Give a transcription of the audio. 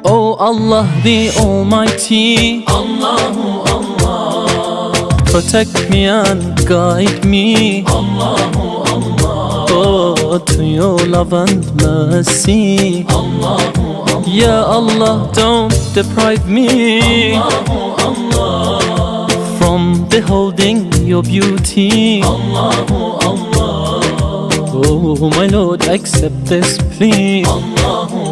Oh Allah the Almighty, Allahu Allah, protect me and guide me, Allahu Allah, oh, to your love and mercy, Allahu Allah. Ya Allah, don't deprive me, Allahu Allah, from beholding your beauty, Allahu Allah. Oh my Lord, accept this plea, Allahu